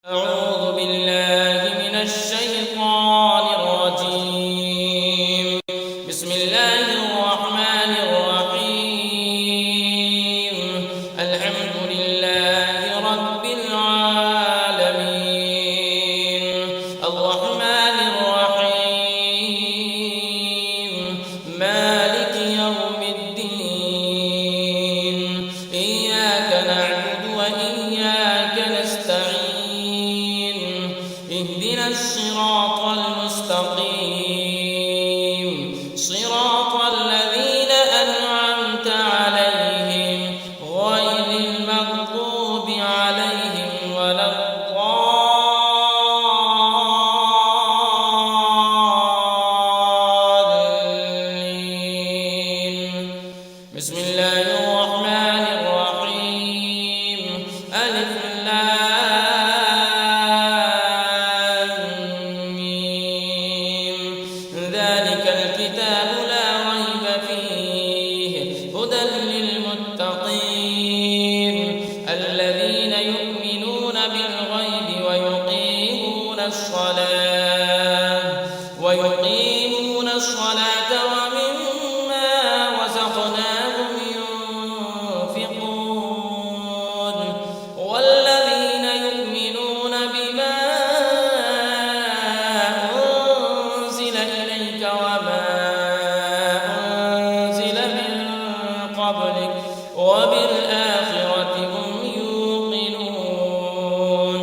أعوذ بالله من الشيطان الرجيم. بسم الله الرحمن الرحيم. الحمد لله رب العالمين الرحمن الرحيم مالك يوم الدين إياك نعبد وإياك نستعين اهدنا الصراط المستقيم صراط الذين أنعمت عليهم غير المغضوب عليهم ولا الضالين. بسم الله الرحمن الرحيم ألف ذلك الكتاب لا ريب فيه هدى للمتقين الذين يؤمنون بالغيب ويقيمون الصلاة ومما رزقناهم ينفقون والذين يؤمنون بما أنزل إليك وما أنزل من قبلك وبالآخرة هم يوقنون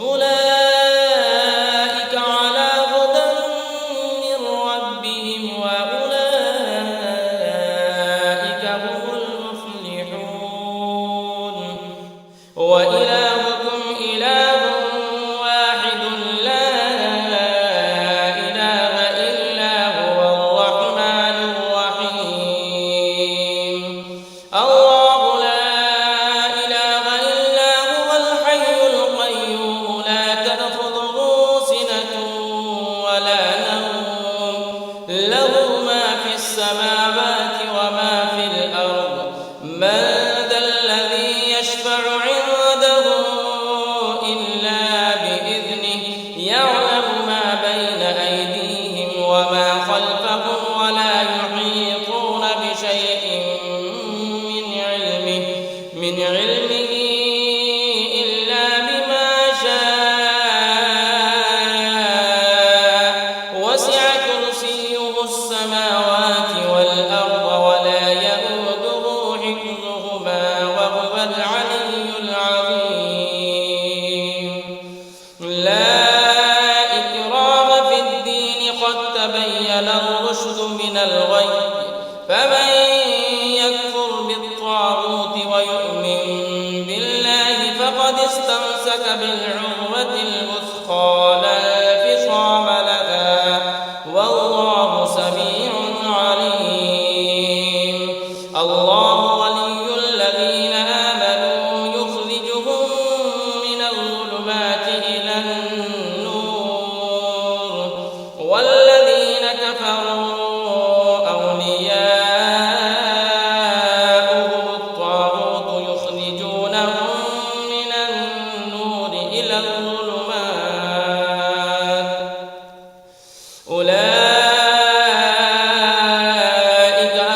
أولئك على هدى من ربهم وأولئك هم المفلحون. وإلهكم إله واحد لا إله إلا هو الرحمن الرحيم. الله لا إله إلا هو الحي القيوم لا تأخذه سنة ولا نوم له ما في السماوات وما في الأرض من ذا الذي يشفع عنده إلا بإذنه يعلم ما بين أيديهم وما خلفهم ولا يحيطون بشيء من علمه إلا بما شاء وسع كرسيه السماوات والأرض ولا يئوده حفظهما وهو العلي العظيم. لا إكراه في الدين قد تبين الرشد من الغي فمن يكفر بالطاغوت ويؤمن بالله فقد استمسك بالعروة الوثقى لا انفصام لها والله سميع عليم. الله ولي الذين آمنوا يخرجهم من الظلمات إلى النور والذين كفروا أولياؤهم الطاغوت يخرجونهم من النور إلى الظلمات أولئك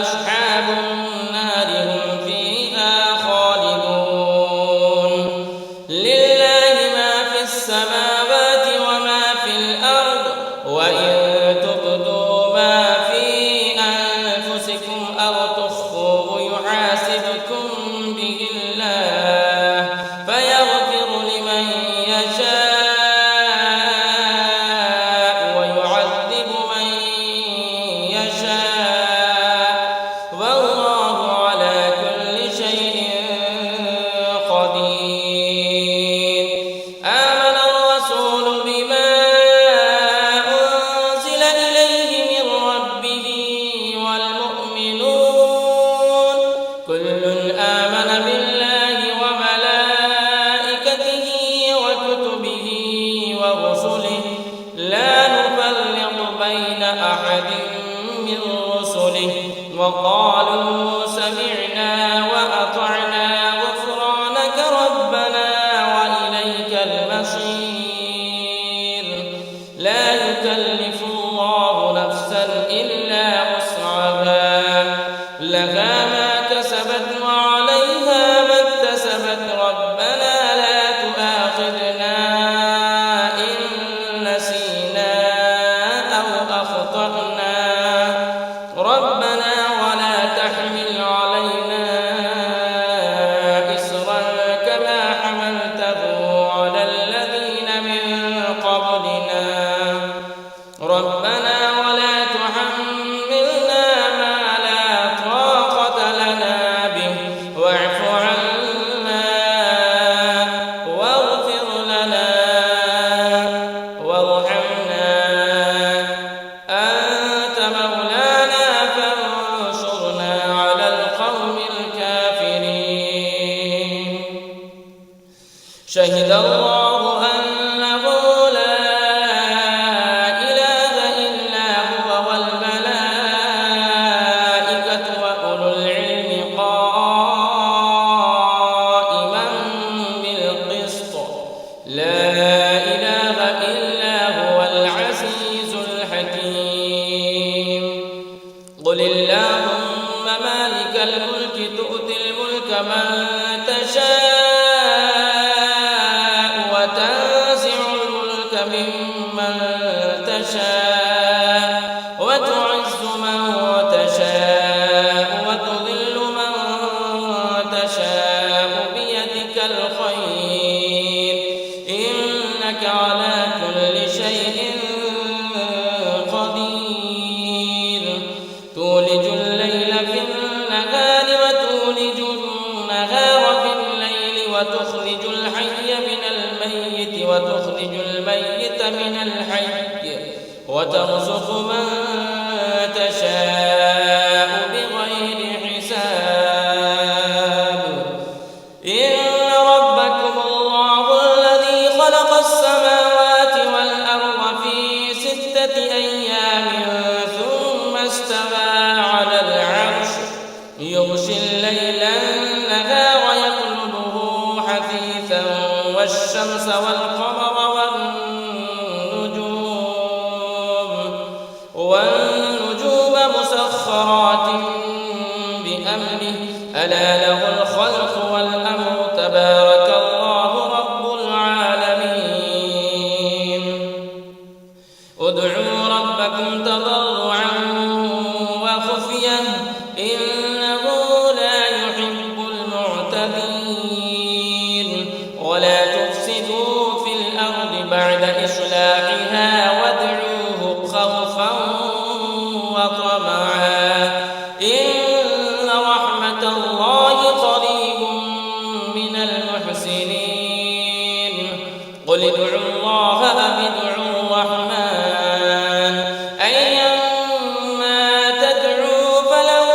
أصحاب النار هم فيها خالدون. لله ما في السماوات وما في الأرض وإن تبدوا ما في أنفسكم أو تخفوه يحاسبكم به الله فيغفر لمن يشاء ويعذب من يشاء والله على كل شيء قدير. آمن الرسول بما أنزل إليه من ربه والمؤمنون كل آمن بالله وملائكته وكتبه ورسله لا نفرق بين أحد من رسله وقالوا سمعنا وأطعنا غفرانك ربنا وإليك المصير. بشير لا يكلف الله نفسا إلا وسعها لها ما كسبت وعليها ما اكتسبت ربنا لا تؤاخذنا إن نسينا أو أخطأنا ربنا ولا تحمل علينا إصرا كما حملته على الذين من قبلنا ربنا ولا تحملنا ما لا طاقة لنا به واعف عنا واغفر لنا وارحمنا أنت مولانا فانصرنا على القوم الكافرين شهد الله أنه لا إله إلا هو والملائكة وأولو العلم قائما بالقسط لا إله إلا هو العزيز الحكيم قل اللهم مالك الملك تؤتي الملك من تشاء وتنزع الملك ممن تشاء وتعز من تشاء وتذل من تشاء بيدك الخير إنك على كل شيء قدير تولج الليل في النهار وتولج النهار في الليل وتخرج الحي من الميت وتخرج الميت من الحي وترزق من تشاء بغير حساب إن ربكم الله الذي خلق السماوات والأرض في 6 أيام ثم استوى على العرش يغشي الليل النهار يطلبه حثيثا والشمس والقمر والنجوم مسخرات بأمره ألا له الخلق والأمر تبارك الله رب العالمين ادعوا ربكم تضرعا وخفية إنه لا يحب المعتدين ولا تفسدوا في الأرض بعد إصلاحها وادعوه خوفا وطمعا إن رحمة الله قريب من المحسنين قل ادعوا الله أو ادعوا الرحمن أيما تدعوا فله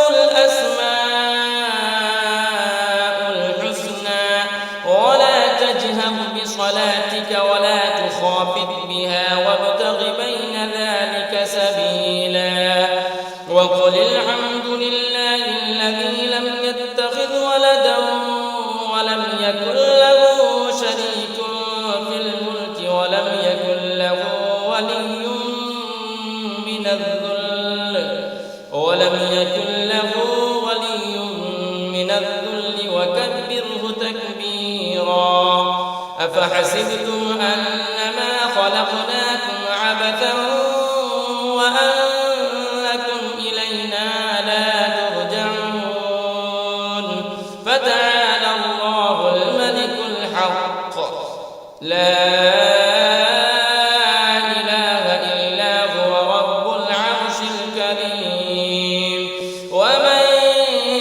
الأسماء الحسنى ولا تجهر بصلاتك ولا تخافت بها وابتغ بين ذلك سبيلا وقل الحمد لله الذي لم يتخذ ولدا ولم يكن له شريك في الملك ولم يكن له ولي من الذل وكبره تكبيرا أفحسبتم أنما خلقناكم عبثا وأنكم إلينا لا ترجعون فتعالى الله الملك الحق لا إله إلا هو رب العرش الكريم ومن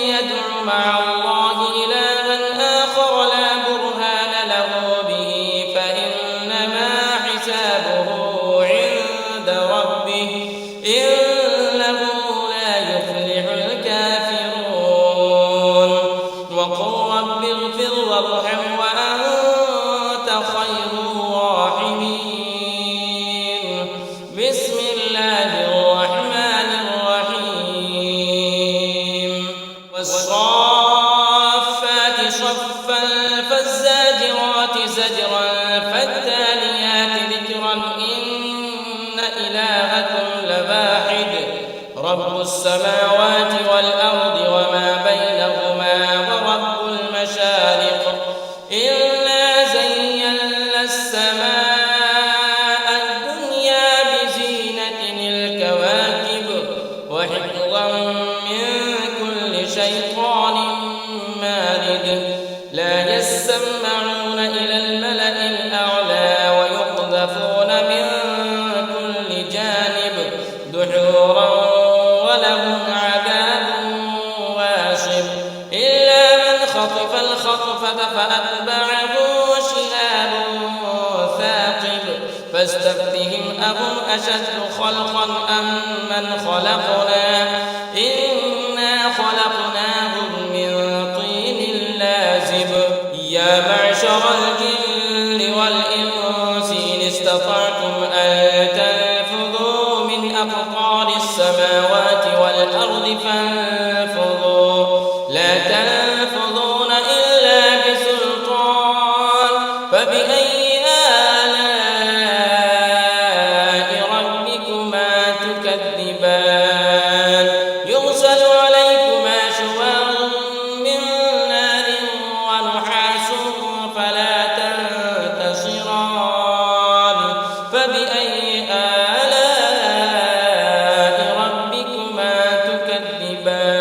يدع مع الله إلها آخر لا برهان له به فإنما حسابه عند ربه إنه لا يفلح الكافرون وقل رب اغفر وارحم وأنت خير الراحمين السماوات والأرض وما بينهما ورب المشارق إنا زينا السماء الدنيا بزينة الكواكب وحفظا من كل شيطان مارد لا يسمعون إلى الملأ الأعلى ويقذفون من كل جانب دحورا ولهم عذاب واصب إلا من خطف الخطفة فأتبعه شهاب ثاقب فاستفتهم أهم أشد خلقا أم من خلقنا إنا خلقناهم من طين لازب يا معشر الجن والإنس إن استطعتم أن تنفذوا من أقطار السماوات والأرض فانفذوا لا تنفذون إلا بسلطان فبأي آلاء ربكما تكذبان يرسل عليكما شواظ من نار ونحاس فلا تنتصران فبأي آلاء ربكما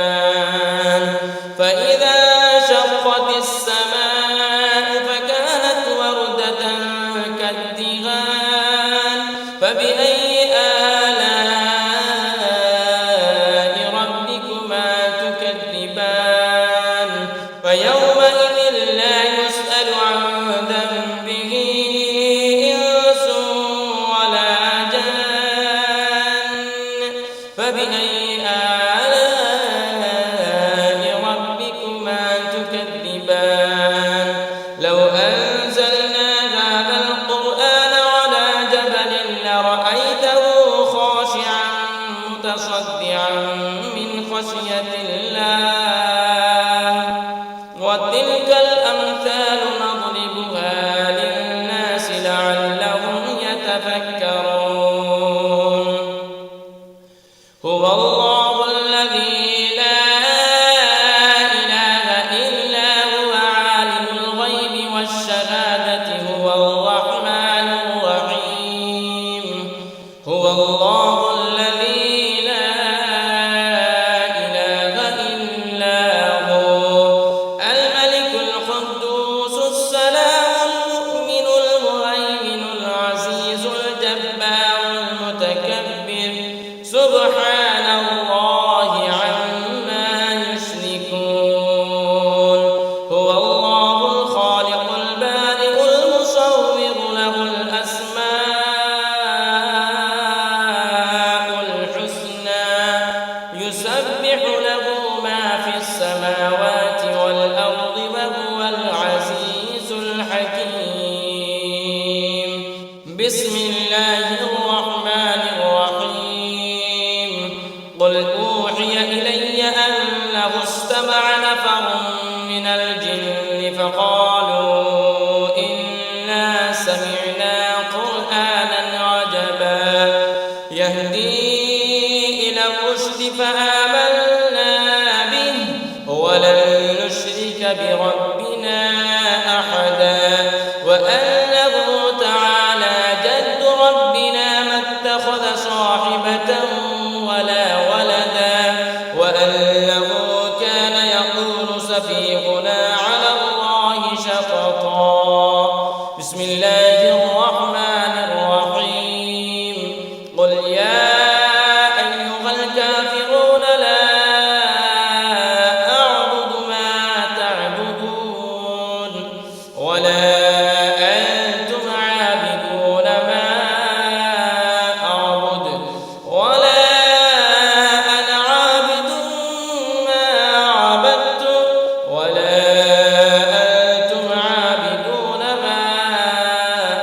تكذبان فإذا شقت السماء فكانت وردة كالدهان فبأي آلاء ربكما تكذبان فيومئذ لا يسأل عن ذنبه إنس ولا جان فبأي آلاء ربكما تكذبان لو أنزلنا هذا القرآن على جبل لرأيته خاشعا متصدعا من خشية الله وتلك الأمثال نضربها للناس لعلهم يتفكرون هو الله الذي لا إله إلا هو عالم الغيب والشهادة هو الرحمن الرحيم هو الله الذي لا إله إلا هو الملك القدوس السلام المؤمن المهيمن العزيز الجبار المتكبر سبحان الله عما يشركون هو الله الخالق البارئ المصور له الأسماء الحسنى يسبح له ما في السماوات والأرض وهو العزيز الحكيم بسم الله الرحمن الرحيم قل أوحي إلي أنه استمع نفر من الجن فقالوا إنا سمعنا قرآنا عجبا يهدي إلى الرشد فآمنا به ولن نشرك بربنا أحدا وأنه تعالى جد ربنا ما اتخذ صاحبة ولا ولدا وأنه كان يقول سفيهنا على الله شططا بسم الله الرحمن الرحيم قل يا أيها الكافرون لا أعبد ما تعبدون ولا أنتم عابدون ما أعبد ولا أنا عابد ما عبدتم ولا أنتم عابدون ما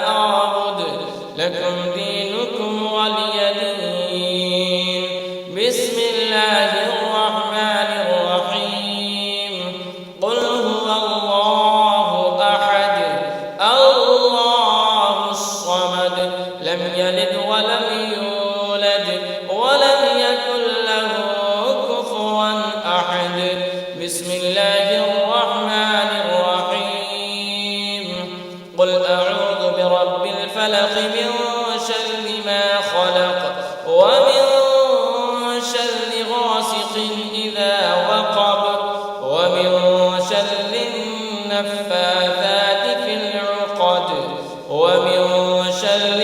أعبد لكم دينكم ولي دين بسم الله الرحمن الرحيم قل هو الله أحد الله الصمد لم يلد ولم يولد ولم يكن له برب الفلق من شر ما خلق ومن شر غاسق إذا وقب ومن شر النفاثات في العقد ومن شر